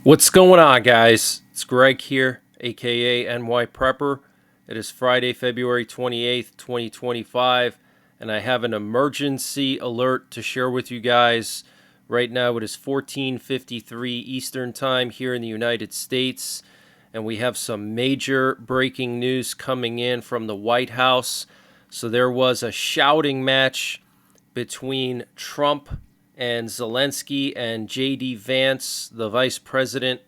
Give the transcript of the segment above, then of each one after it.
What's going on, guys? It's Greg here, aka NYPrepper. It is Friday, February 28th, 2025, and I have an emergency alert to share with you guys. Right now, it is 14:53 Eastern Time here in the United States, and we have some major breaking news coming in from the White House. So, there was a shouting match between Trump and Zelensky and J.D. Vance, the vice president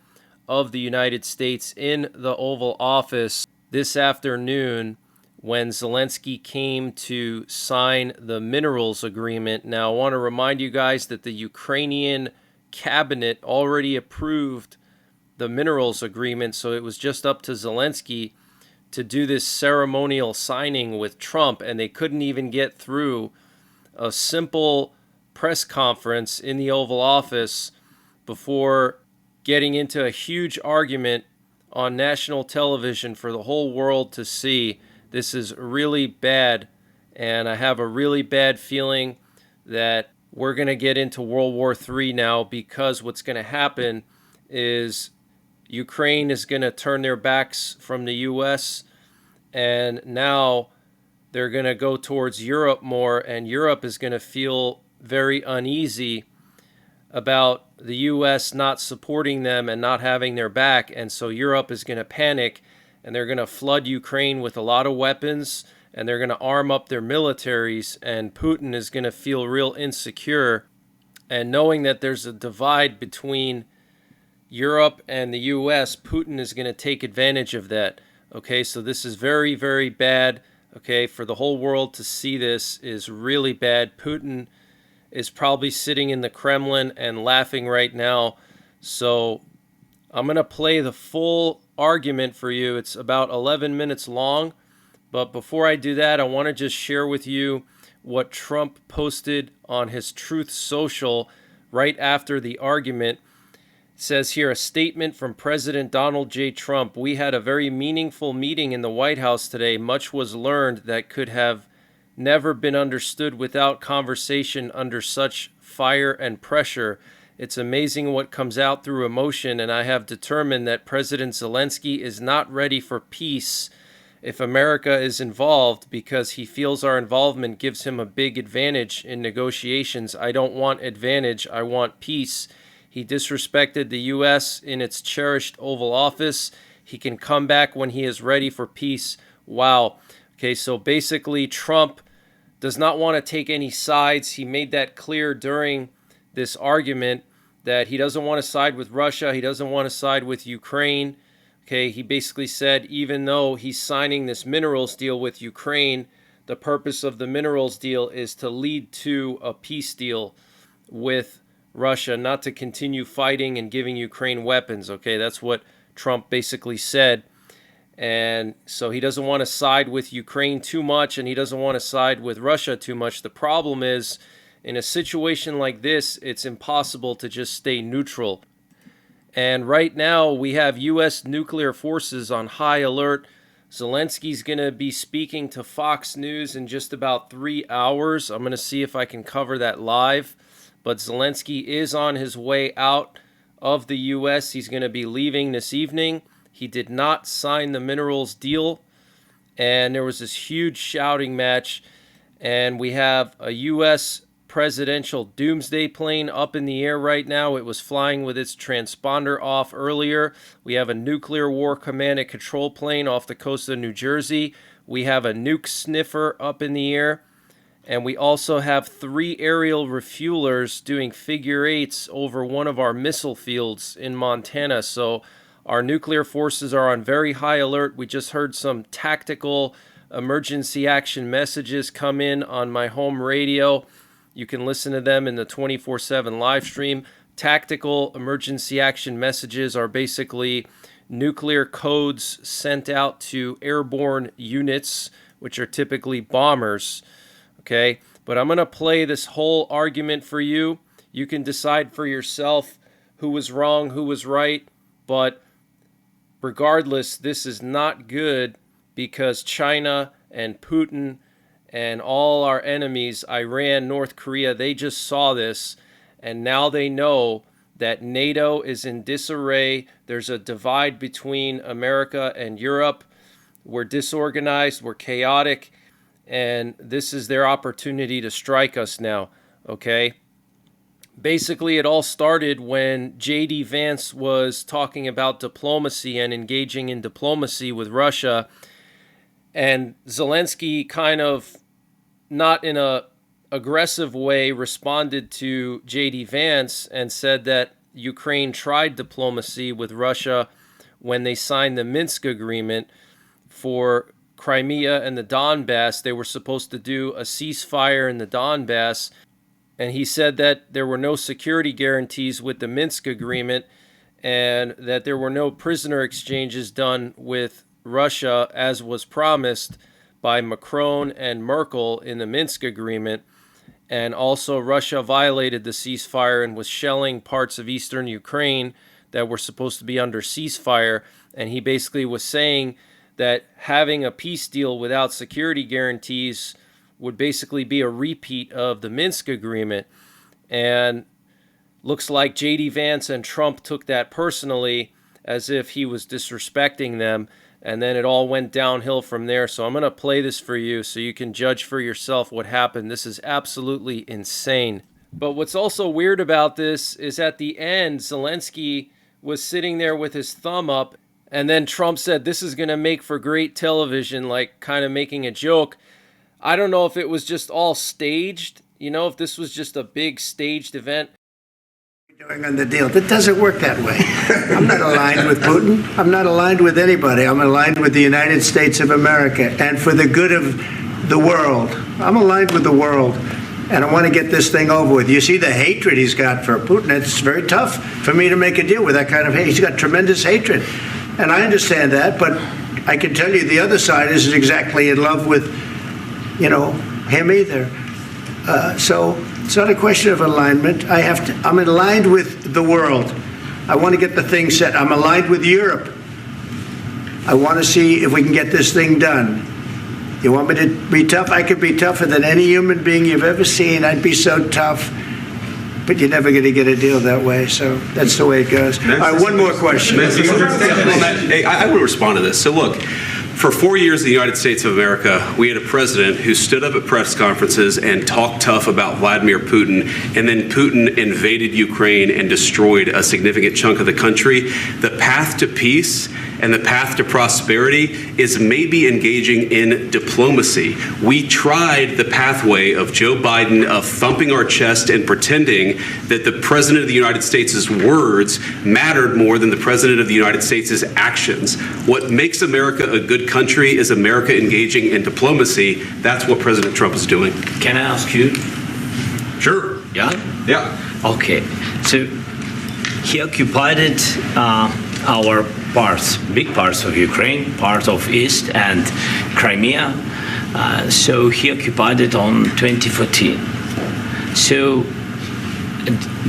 of the United States, in the Oval Office this afternoon when Zelensky came to sign the minerals agreement. Now, I want to remind you guys that the Ukrainian cabinet already approved the minerals agreement, so it was just up to Zelensky to do this ceremonial signing with Trump, and they couldn't even get through a simple press conference in the Oval Office before getting into a huge argument on national television for the whole world to see. This is really bad, and I have a really bad feeling that we're going to get into World War III now, because what's going to happen is Ukraine is going to turn their backs from the U.S., and now they're going to go towards Europe more, and Europe is going to feel very uneasy about the U.S. not supporting them and not having their back. And so Europe is going to panic, and they're going to flood Ukraine with a lot of weapons, and they're going to arm up their militaries, and Putin is going to feel real insecure. And knowing that there's a divide between Europe and the U.S., Putin is going to take advantage of that. Okay, so this is very, very bad. Okay, for the whole world to see this is really bad. Putin is probably sitting in the Kremlin and laughing right now. So I'm going to play the full argument for you. It's about 11 minutes long. But before I do that, I want to just share with you what Trump posted on his Truth Social right after the argument. It says here, a statement from President Donald J. Trump. We had a very meaningful meeting in the White House today. Much was learned that could have never been understood without conversation under such fire and pressure. It's amazing what comes out through emotion, and I have determined that President Zelensky is not ready for peace if America is involved, because he feels our involvement gives him a big advantage in negotiations. I don't want advantage, I want peace. He disrespected the U.S. in its cherished Oval Office. He can come back when he is ready for peace. Wow. Okay, so basically Trump does not want to take any sides. He made that clear during this argument that he doesn't want to side with Russia. He doesn't want to side with Ukraine. Okay, he basically said even though he's signing this minerals deal with Ukraine, the purpose of the minerals deal is to lead to a peace deal with Russia, not to continue fighting and giving Ukraine weapons. Okay, that's what Trump basically said. And so he doesn't want to side with Ukraine too much, and he doesn't want to side with Russia too much. The problem is, in a situation like this, it's impossible to just stay neutral. And right now, we have U.S. nuclear forces on high alert. Zelensky's going to be speaking to Fox News in just about 3 hours. I'm going to see if I can cover that live. But Zelensky is on his way out of the U.S. He's going to be leaving this evening. He did not sign the minerals deal, and there was this huge shouting match. And we have a U.S. presidential doomsday plane up in the air right now. It was flying with its transponder off earlier. We have a nuclear war command and control plane off the coast of New Jersey. We have a nuke sniffer up in the air. And we also have 3 aerial refuelers doing figure eights over one of our missile fields in Montana. So our nuclear forces are on very high alert. We just heard some tactical emergency action messages come in on my home radio. You can listen to them in the 24/7 live stream. Tactical emergency action messages are basically nuclear codes sent out to airborne units, which are typically bombers. Okay, but I'm going to play this whole argument for you. You can decide for yourself who was wrong, who was right. But regardless, this is not good, because China and Putin and all our enemies, Iran, North Korea, they just saw this, and now they know that NATO is in disarray. There's a divide between America and Europe. We're disorganized, we're chaotic, and this is their opportunity to strike us now, okay? Basically, it all started when J.D. Vance was talking about diplomacy and engaging in diplomacy with Russia, and Zelensky kind of, not in a aggressive way, responded to J.D. Vance and said that Ukraine tried diplomacy with Russia when they signed the Minsk agreement for Crimea and the Donbass. They were supposed to do a ceasefire in the Donbass, and he said that there were no security guarantees with the Minsk agreement and that there were no prisoner exchanges done with Russia as was promised by Macron and Merkel in the Minsk agreement. And also Russia violated the ceasefire and was shelling parts of eastern Ukraine that were supposed to be under ceasefire. And he basically was saying that having a peace deal without security guarantees would basically be a repeat of the Minsk agreement. And looks like J.D. Vance and Trump took that personally, as if he was disrespecting them. And then it all went downhill from there. So I'm going to play this for you so you can judge for yourself what happened. This is absolutely insane. But what's also weird about this is at the end, Zelensky was sitting there with his thumb up, and then Trump said, "This is going to make for great television," like kind of making a joke. I don't know if it was just all staged, if this was just a big staged event. Doing on the deal. That doesn't work that way. I'm not aligned with Putin. I'm not aligned with anybody. I'm aligned with the United States of America and for the good of the world. I'm aligned with the world, and I want to get this thing over with. You see the hatred he's got for Putin. It's very tough for me to make a deal with that kind of hate. He's got tremendous hatred, and I understand that, but I can tell you the other side isn't exactly in love with, him either. So it's not a question of alignment. I'm aligned with the world. I want to get the thing set. I'm aligned with Europe. I want to see if we can get this thing done. You want me to be tough? I could be tougher than any human being you've ever seen. I'd be so tough. But you're never going to get a deal that way. So that's the way it goes. All right, one more question. Hey, I will respond to this. So look, for 4 years in the United States of America, we had a president who stood up at press conferences and talked tough about Vladimir Putin, and then Putin invaded Ukraine and destroyed a significant chunk of the country. The path to peace and the path to prosperity is maybe engaging in diplomacy. We tried the pathway of Joe Biden of thumping our chest and pretending that the President of the United States' words mattered more than the President of the United States' actions. What makes America a good country is America engaging in diplomacy. That's what President Trump is doing. Can I ask you? Sure. Yeah? Yeah. Okay. So he occupied our parts, big parts of Ukraine, part of East and Crimea. So he occupied it on 2014. So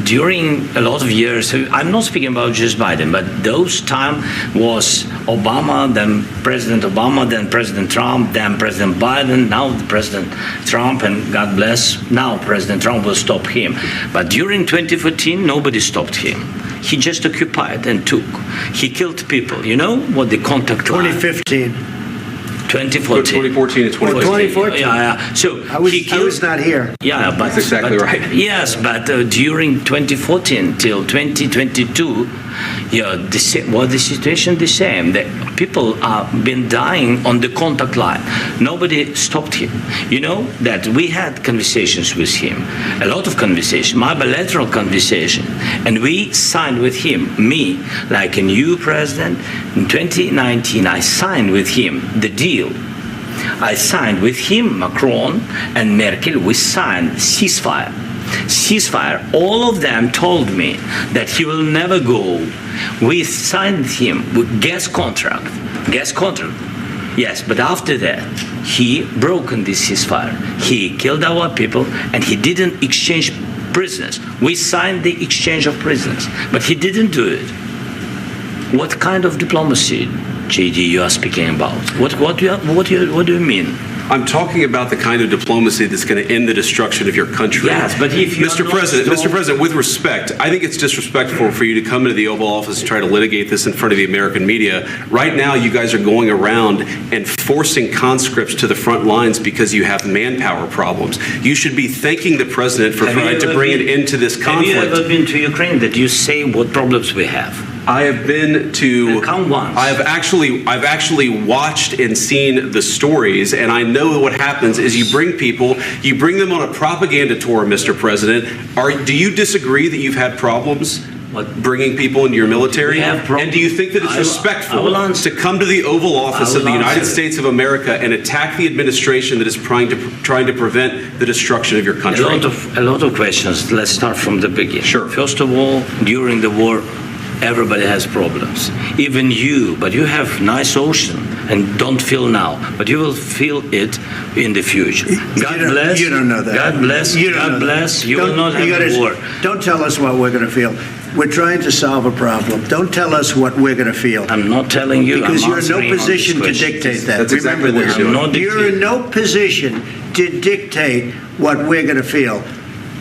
during a lot of years, so I'm not speaking about just Biden, but those time was Obama, then President Obama, then President Trump, then President Biden, now President Trump, and God bless, now President Trump will stop him. But during 2014, nobody stopped him. He just occupied and took. He killed people. You know what the contact line? 2015. 2014 to 2014. Yeah. So I was not here. Yeah, but that's exactly right. Yes, but during 2014 till 2022, the situation the same. The people have been dying on the contact line. Nobody stopped him. You know that we had conversations with him, a lot of conversation, my bilateral conversation, and we signed with him, me, like a new president. In 2019, I signed with him the deal. I signed with him, Macron and Merkel, we signed ceasefire. All of them told me that he will never go. We signed him with gas contract. Yes, but after that, he broken this ceasefire. He killed our people and he didn't exchange prisoners. We signed the exchange of prisoners, but he didn't do it. What kind of diplomacy, JD, you are speaking about? What do you mean? I'm talking about the kind of diplomacy that's going to end the destruction of your country. Yes, but if you Mr. President, with respect, I think it's disrespectful for you to come into the Oval Office and try to litigate this in front of the American media. Right now, you guys are going around and forcing conscripts to the front lines because you have manpower problems. You should be thanking the president for trying to bring an end to this conflict. Have you ever been to Ukraine that you say what problems we have? I have been to. Come once. I've actually watched and seen the stories, and I know what happens is you bring them on a propaganda tour, Mr. President. Do you disagree that you've had problems bringing people into your military? And do you think that it's respectful to come to the Oval Office of the United States of America and attack the administration that is trying to prevent the destruction of your country? A lot of questions. Let's start from the beginning. Sure. First of all, during the war, everybody has problems, even you, but you have nice ocean and don't feel now, but you will feel it in the future. God bless. You don't know that. God bless. God bless. You will not have a war. Don't tell us what we're going to feel. We're trying to solve a problem. Don't tell us what we're going to feel. I'm not telling you. Because you're in no position to dictate that. That's exactly what you're doing. You're in no position to dictate what we're going to feel.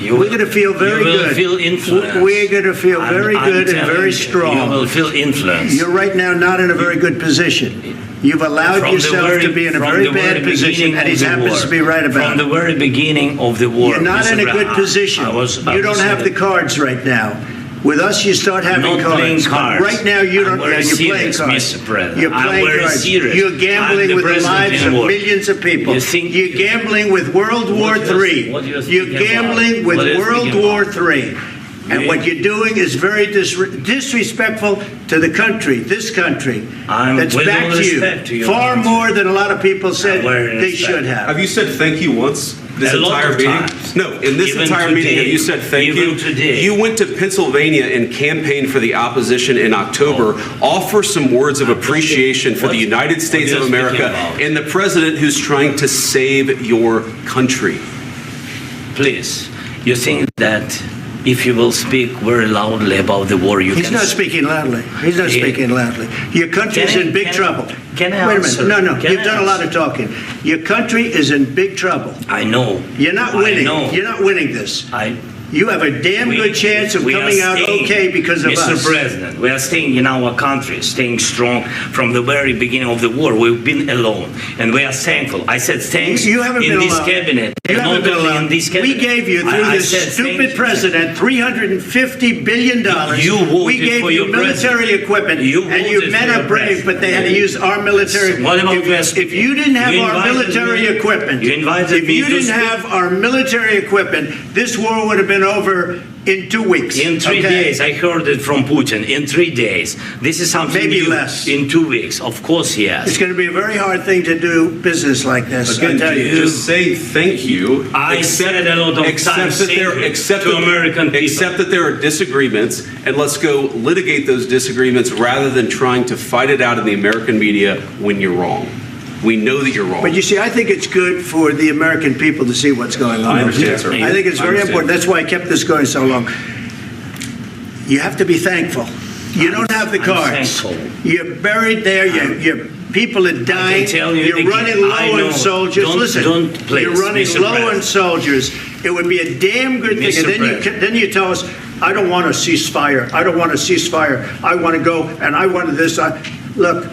We're going to feel very good. You will feel influence. We're going to feel very good and very strong. You will feel influence. You're right now not in a very good position. You've allowed yourself to be in a very bad position, and he happens to be right about it. From the very beginning of the war. You're not in a good position. You don't have the cards right now. With us, you start having not cards. Playing cards. Right now, you don't. You're playing cards. Mr. President. You're playing cards. Serious. You're gambling with the lives of millions of people. You're gambling with World War III. You're gambling with World War III. And what you're doing is very disrespectful to the country, this country, that's back to you, far more than a lot of people said they should have. Have you said thank you once? This a entire meeting? No, in this entire meeting, have you said thank you? Today. You went to Pennsylvania and campaigned for the opposition in October. Offer some words of appreciation for the United States of America and the president who's trying to save your country. Please, you think that if you will speak very loudly about the war, He's not speaking loudly. He's not speaking loudly. Your country is in big trouble. Can I Wait a answer? minute. No. Can You've done a lot of talking. Your country is in big trouble. I know. You're not winning. I know. You're not winning this. I You have a damn good chance of coming out okay because of us. Mr. President, we are staying in our country, staying strong from the very beginning of the war. We've been alone, and we are thankful. I said thanks You haven't in been this alone. cabinet. You not haven't been only alone. in this cabinet. We gave you, through I this said stupid president, $350 billion. You voted we gave for you your military president. equipment, You and your voted men for are your brave, president. but they had to use our military. What about If you didn't have our military equipment, if you didn't have our military equipment, this war would have been over in 2 weeks. In 3 days, I heard it from Putin. In 3 days, this is something Maybe new. less. In 2 weeks, of course, yes. It's going to be a very hard thing to do business like this. Again, I tell you. just say thank you. I said a lot of times to American people. Accept that there are disagreements, and let's go litigate those disagreements rather than trying to fight it out in the American media when you're wrong. We know that you're wrong. But you see, I think it's good for the American people to see what's going on. I understand, sir. I think it's very important. That's why I kept this going so long. You have to be thankful. You don't have the cards. Thankful. You're buried there. Your people are dying. You're running low on soldiers. You're running low on soldiers. It would be a damn good thing. And then you tell us, I don't want a ceasefire. I don't want a ceasefire. I want to go and I want this. Look,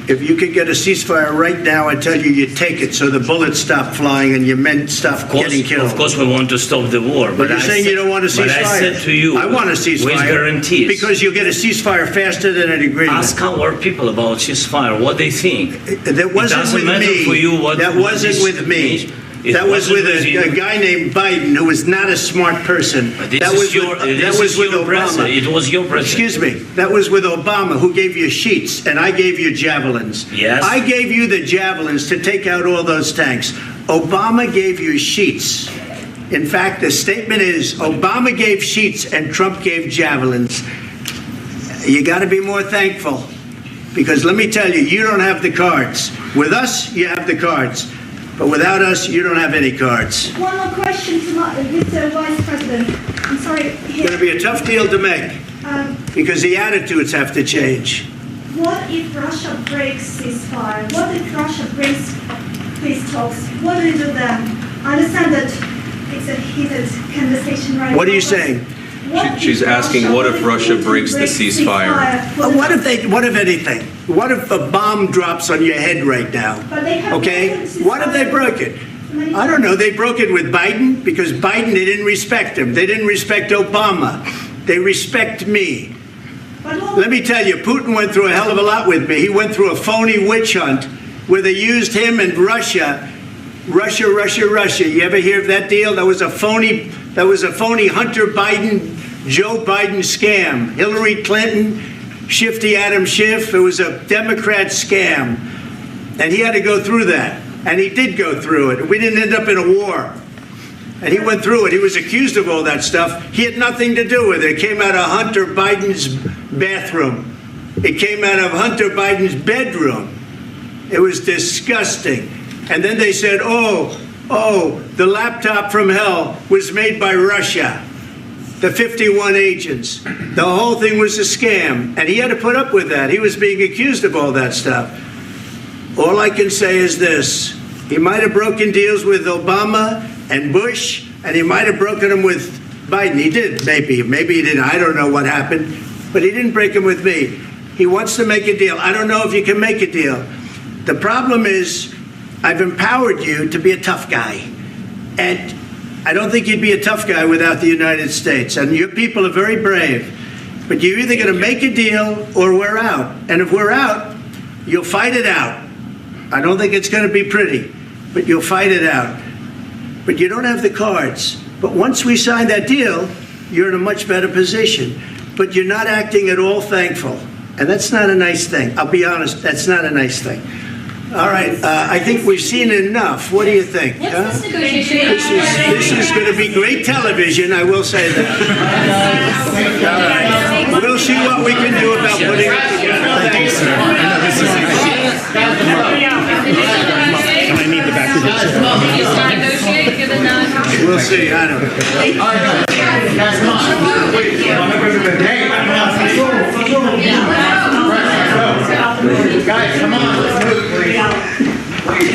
if you could get a ceasefire right now, I tell you, you take it so the bullets stop flying and your men stop getting killed. Of course, we want to stop the war. But you're saying you don't want a ceasefire. But I said to you, I want a ceasefire. With guarantees. Because you'll get a ceasefire faster than an agreement. Ask our people about ceasefire, what they think. That wasn't with me. For you what that wasn't with me. That was with a guy named Biden, who was not a smart person. That was with Obama. It was your president. Excuse me. That was with Obama, who gave you sheets, and I gave you javelins. Yes. I gave you the javelins to take out all those tanks. Obama gave you sheets. In fact, the statement is Obama gave sheets and Trump gave javelins. You got to be more thankful, because let me tell you, you don't have the cards. With us, you have the cards. But without us, you don't have any cards. One more question to Mr. Vice President. I'm sorry. It's going to be a tough deal to make, because the attitudes have to change. What if Russia breaks ceasefire? What if Russia breaks peace talks. What do we do then? I understand that it's a heated conversation right now. What are you but saying? what She's if asking, what if Russia breaks the ceasefire? What if anything? What if a bomb drops on your head right now? But they have Okay? broken the What if they ceasefire broke it? many I don't know. times. They broke it with Biden because Biden, they didn't respect him. They didn't respect Obama. They respect me. But all- Let me tell you, Putin went through a hell of a lot with me. He went through a phony witch hunt where they used him and Russia. Russia. You ever hear of that deal? That was a phony Hunter Biden, Joe Biden scam. Hillary Clinton, Shifty Adam Schiff. It was a Democrat scam. And he had to go through that. And he did go through it. We didn't end up in a war. And he went through it. He was accused of all that stuff. He had nothing to do with it. It came out of Hunter Biden's bathroom. It came out of Hunter Biden's bedroom. It was disgusting. And then they said, oh, the laptop from hell was made by Russia. The 51 agents. The whole thing was a scam. And he had to put up with that. He was being accused of all that stuff. All I can say is this. He might have broken deals with Obama and Bush, and he might have broken them with Biden. He did, maybe. Maybe he didn't. I don't know what happened. But he didn't break them with me. He wants to make a deal. I don't know if you can make a deal. The problem is, I've empowered you to be a tough guy. And I don't think you'd be a tough guy without the United States. And your people are very brave. But you're either going to make a deal or we're out. And if we're out, you'll fight it out. I don't think it's going to be pretty, but you'll fight it out. But you don't have the cards. But once we sign that deal, you're in a much better position. But you're not acting at all thankful. And that's not a nice thing. I'll be honest, that's not a nice thing. All right, I think we've seen enough. What do you think? Huh? What's this negotiation? This is going to be great television, I will say that. All right. We'll see what we can do about putting it together. Thank you, sir. Can I need the back of your chair? You start negotiating, given that. We'll see, I don't know. Guys, come on, let's move, please.